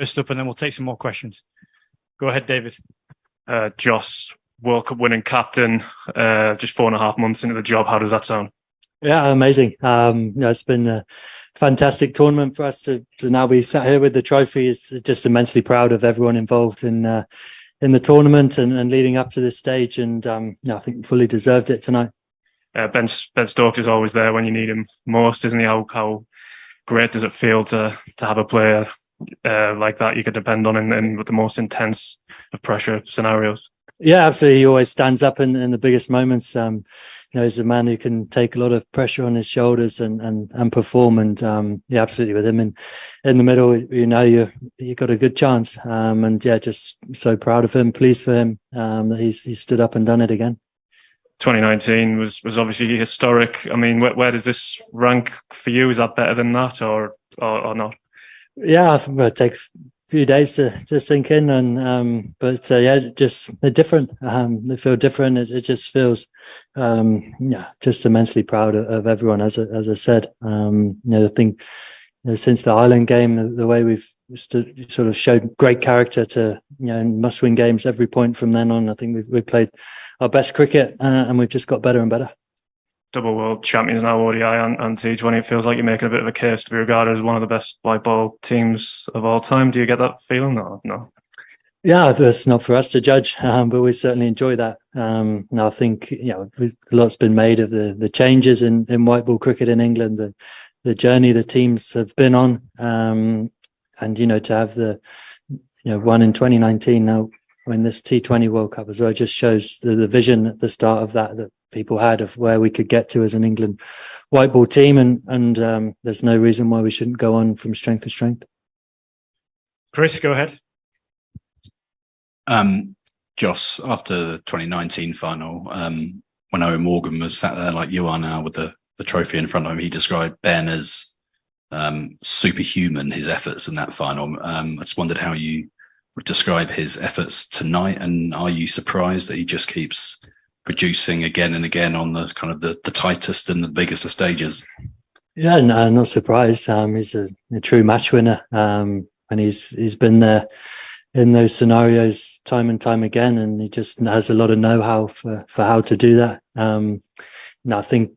first up, and then we'll take some more questions. Go ahead, David. Jos, World Cup winning captain, just 4.5 months into the job. How does that sound? Yeah, amazing. It's been a fantastic tournament for us to now be sat here with the trophy. Is just immensely proud of everyone involved in the tournament and leading up to this stage. And I think fully deserved it tonight. Ben Strocks is always there when you need him most, isn't he? How great does it feel to have a player like that you could depend on in with the most intense of pressure scenarios? Yeah, absolutely. He always stands up in the biggest moments. He's a man who can take a lot of pressure on his shoulders and perform. And yeah, absolutely. With him in the middle, you got a good chance. And yeah, just so proud of him, pleased for him that he's stood up and done it again. 2019 was obviously historic. I mean, where does this rank for you? Is that better than that or not? Yeah, I think it'll take a few days to sink in, but they're different. They feel different. It just feels, just immensely proud of everyone. As I said, I think since the Ireland game, the way we've sort of showed great character to must-win games every point from then on. I think we've played our best cricket, and we've just got better and better. Double world champions now, ODI and T20. It feels like you're making a bit of a case to be regarded as one of the best white ball teams of all time. Do you get that feeling? No. Yeah, it's not for us to judge, but we certainly enjoy that. And I think a lot's been made of the changes in white ball cricket in England, the journey the teams have been on, and to have the one in 2019 now win this T20 World Cup as well just shows the vision at the start of that people had of where we could get to as an England white ball team, and there's no reason why we shouldn't go on from strength to strength. Chris, go ahead. Jos, after the 2019 final, when Eoin Morgan was sat there like you are now with the trophy in front of him, he described Ben as superhuman, his efforts in that final. I just wondered how you would describe his efforts tonight, and are you surprised that he just keeps producing again and again on the kind of the tightest and the biggest of stages? Yeah, no, not surprised. He's a true match winner, and he's been there in those scenarios time and time again, and he just has a lot of know-how for how to do that. I think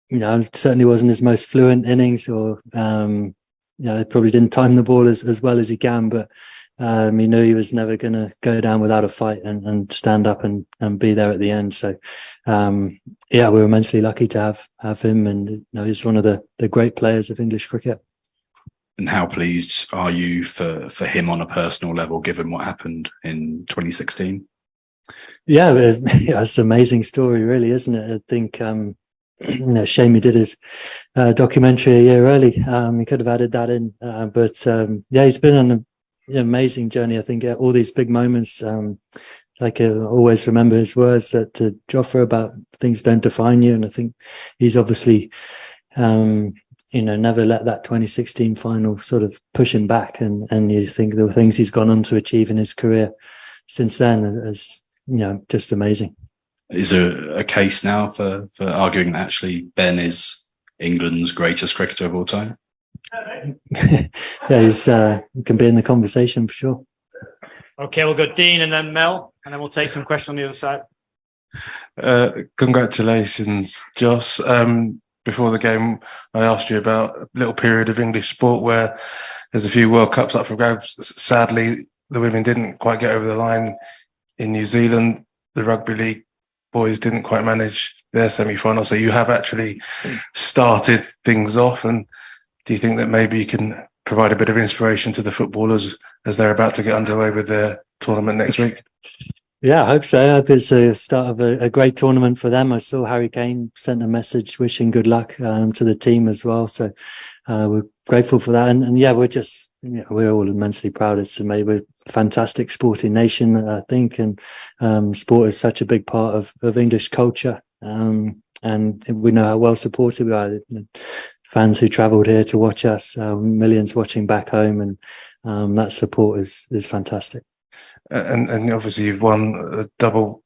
it certainly wasn't his most fluent innings, or he probably didn't time the ball as well as he can, but he knew he was never going to go down without a fight and stand up and be there at the end. So we're immensely lucky to have him, and he's one of the great players of English cricket. And how pleased are you for him on a personal level, given what happened in 2016? Yeah, it's an amazing story, really, isn't it? I think shame he did his documentary a year early. He could have added that in, but he's been on an amazing journey. I think all these big moments, I always remember his words that to Jofra about things don't define you, and I think he's obviously never let that 2016 final sort of push him back, and you think the things he's gone on to achieve in his career since then is just amazing. Is there a case now for arguing that actually Ben is England's greatest cricketer of all time? Yeah, he can be in the conversation for sure. Okay, we'll go Dean and then Mel, and then we'll take some questions on the other side. Congratulations, Jos. Before the game, I asked you about a little period of English sport where there's a few World Cups up for grabs. Sadly, the women didn't quite get over the line in New Zealand. The rugby league boys didn't quite manage their semi-final. So you have actually started things off. And do you think that maybe you can provide a bit of inspiration to the footballers as they're about to get underway with their tournament next week? Yeah, I hope so. I hope it's the start of a great tournament for them. I saw Harry Kane sent a message wishing good luck to the team as well. So we're grateful for that. And we're all immensely proud. We're a fantastic sporting nation, I think. And sport is such a big part of English culture. And we know how well supported we are. Fans who travelled here to watch us, millions watching back home. And that support is fantastic. And obviously you've won a double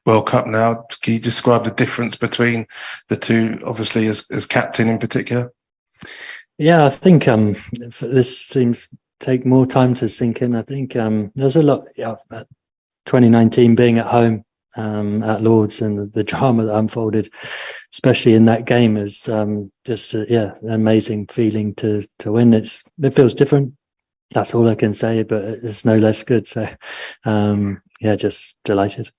World Cup now. Can you describe the difference between the two, obviously as captain in particular? Yeah, I think this seems take more time to sink in. I think there's a lot. 2019 being at home at Lords and the drama that unfolded, especially in that game, is just an amazing feeling to win. It feels different. That's all I can say, but it's no less good. So just delighted.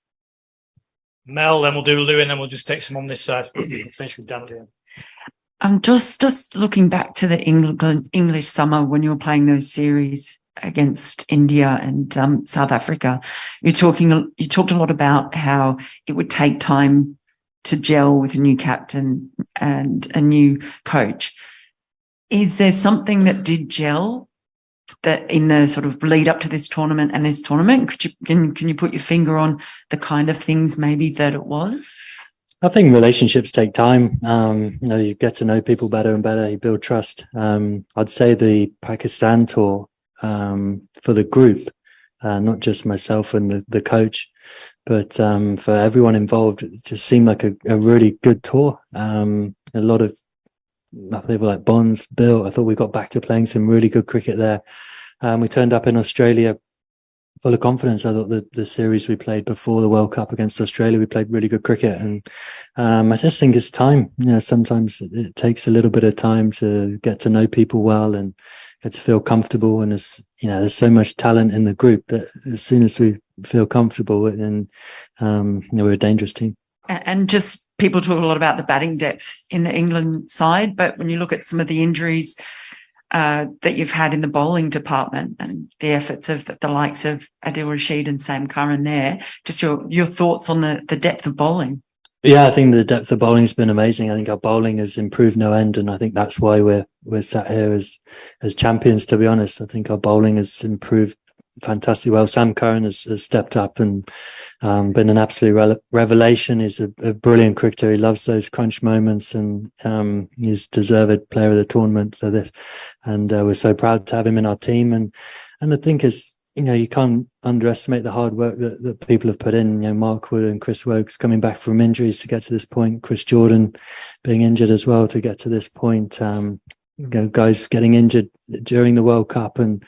Mel, then we'll do Louis, and then we'll just take some on this side. We'll finish with Dan at the end. Just looking back to the English summer when you were playing those series against India and South Africa, you talked a lot about how it would take time to gel with a new captain and a new coach. Is there something that did gel that in the sort of lead up to this tournament and this tournament? Can you put your finger on the kind of things maybe that it was? I think relationships take time. You get to know people better and better. You build trust. I'd say the Pakistan tour for the group, not just myself and the coach, but for everyone involved, it just seemed like a really good tour. A lot of, I think, like bonds built. I thought we got back to playing some really good cricket there. We turned up in Australia full of confidence. I thought the series we played before the World Cup against Australia, we played really good cricket. And I just think it's time. Sometimes it takes a little bit of time to get to know people well and get to feel comfortable. And there's so much talent in the group that as soon as we feel comfortable, then we're a dangerous team. And just people talk a lot about the batting depth in the England side, but when you look at some of the injuries that you've had in the bowling department and the efforts of the likes of Adil Rashid and Sam Curren there, just your thoughts on the depth of bowling. Yeah, I think the depth of bowling has been amazing. I think our bowling has improved no end, and I think that's why we're sat here as champions, to be honest. I think our bowling has improved fantastically well. Sam Curren has stepped up and been an absolute revelation. He's a brilliant cricketer. He loves those crunch moments, and he's deserved player of the tournament for this. And we're so proud to have him in our team. And I think you can't underestimate the hard work that people have put in. Mark Wood and Chris Woakes coming back from injuries to get to this point. Chris Jordan being injured as well to get to this point. Guys getting injured during the World Cup, and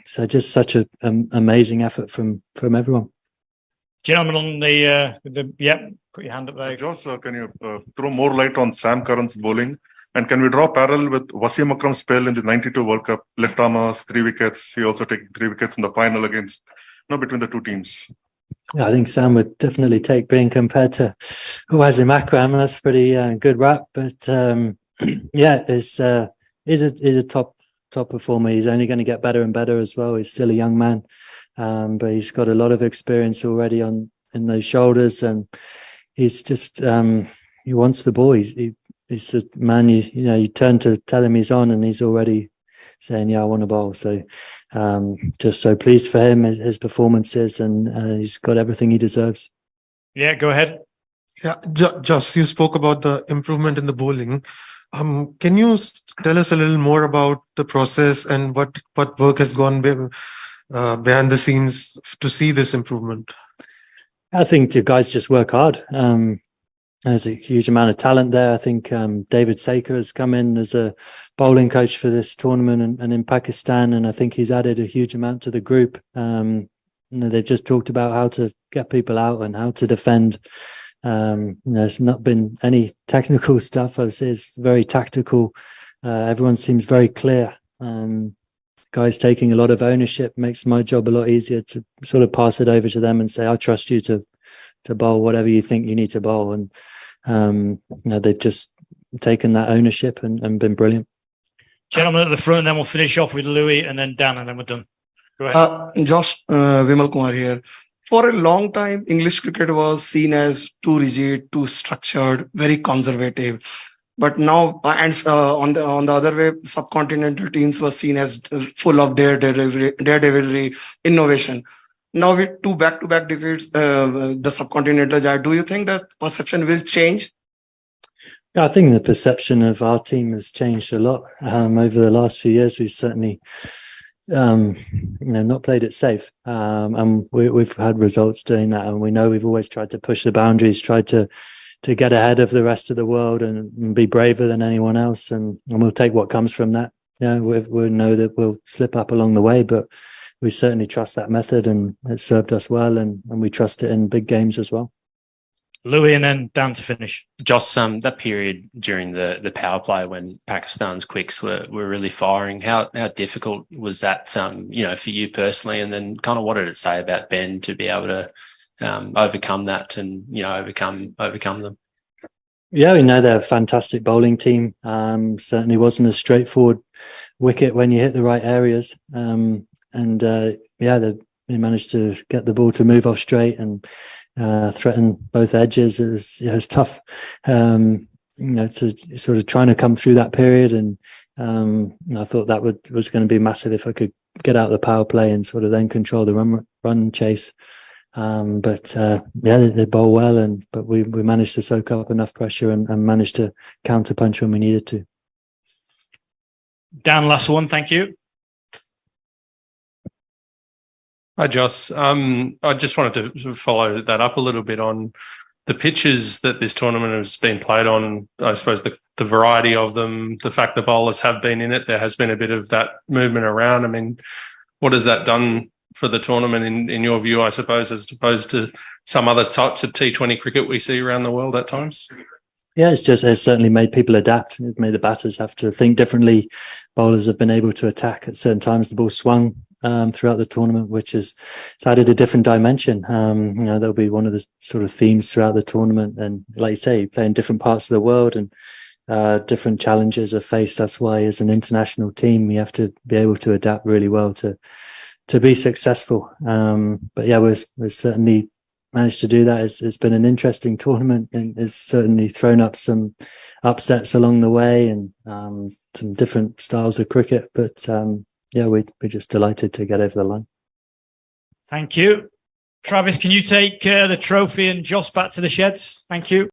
so just such an amazing effort from everyone. Gentlemen on put your hand up there. Jos, can you throw more light on Sam Curren's bowling? And can we draw a parallel with Wasim Akram's spell in the 92 World Cup? Left armers, 3 wickets. He also took 3 wickets in the final against, between the two teams. Yeah, I think Sam would definitely take being compared to Wasim Akram. That's pretty good rap. But he's a top performer. He's only going to get better and better as well. He's still a young man, but he's got a lot of experience already in those shoulders, and he's just he wants the ball. He's the man you turn to tell him he's on, and he's already saying, "Yeah, I want a bowl." So just so pleased for him, his performances, and he's got everything he deserves. Yeah, go ahead. Yeah, Jos, you spoke about the improvement in the bowling. Can you tell us a little more about the process and what work has gone behind the scenes to see this improvement? I think the guys just work hard. There's a huge amount of talent there. I think David Saker has come in as a bowling coach for this tournament and in Pakistan, and I think he's added a huge amount to the group. They've just talked about how to get people out and how to defend. It's not been any technical stuff. I would say it's very tactical. Everyone seems very clear. Guys taking a lot of ownership makes my job a lot easier to sort of pass it over to them and say, I trust you to bowl whatever you think you need to bowl. And they've just taken that ownership and been brilliant. Gentlemen at the front, and then we'll finish off with Louis and then Dan, and then we're done. Go ahead. Jos, Vimal Kumar here. For a long time, English cricket was seen as too rigid, too structured, very conservative. But now, on the other way, subcontinental teams were seen as full of daredevilry, innovation. Now with 2 back-to-back defeats, the subcontinental giant, do you think that perception will change? Yeah, I think the perception of our team has changed a lot over the last few years. We've certainly not played it safe, and we've had results doing that, and we know we've always tried to push the boundaries, tried to get ahead of the rest of the world and be braver than anyone else, and we'll take what comes from that. we know that we'll slip up along the way, but we certainly trust that method, and it served us well, and we trust it in big games as well. Louis and then Dan to finish. Jos, that period during the power play when Pakistan's quicks were really firing, how difficult was that, for you personally? And then kind of what did it say about Ben to be able to overcome that and, overcome them? Yeah, we know they're a fantastic bowling team. Certainly wasn't a straightforward wicket when you hit the right areas. They managed to get the ball to move off straight and threaten both edges. It was tough, to sort of trying to come through that period. And I thought that was going to be massive if I could get out of the power play and sort of then control the run chase. They bowl well, but we managed to soak up enough pressure and managed to counter punch when we needed to. Dan, last one. Thank you. Hi, Jos. I just wanted to follow that up a little bit on the pitches that this tournament has been played on. I suppose the variety of them, the fact the bowlers have been in it, there has been a bit of that movement around. I mean, what has that done for the tournament in your view, I suppose, as opposed to some other types of T20 cricket we see around the world at times? Yeah, it's certainly made people adapt. It made the batters have to think differently. Bowlers have been able to attack at certain times. The ball swung throughout the tournament, which it's added a different dimension. That'll be one of the sort of themes throughout the tournament. And like you say, you play in different parts of the world and different challenges are faced. That's why as an international team, you have to be able to adapt really well to be successful. We've certainly managed to do that. It's been an interesting tournament, and it's certainly thrown up some upsets along the way and some different styles of cricket. But we're just delighted to get over the line. Thank you. Travis, can you take the trophy and Jos back to the sheds? Thank you.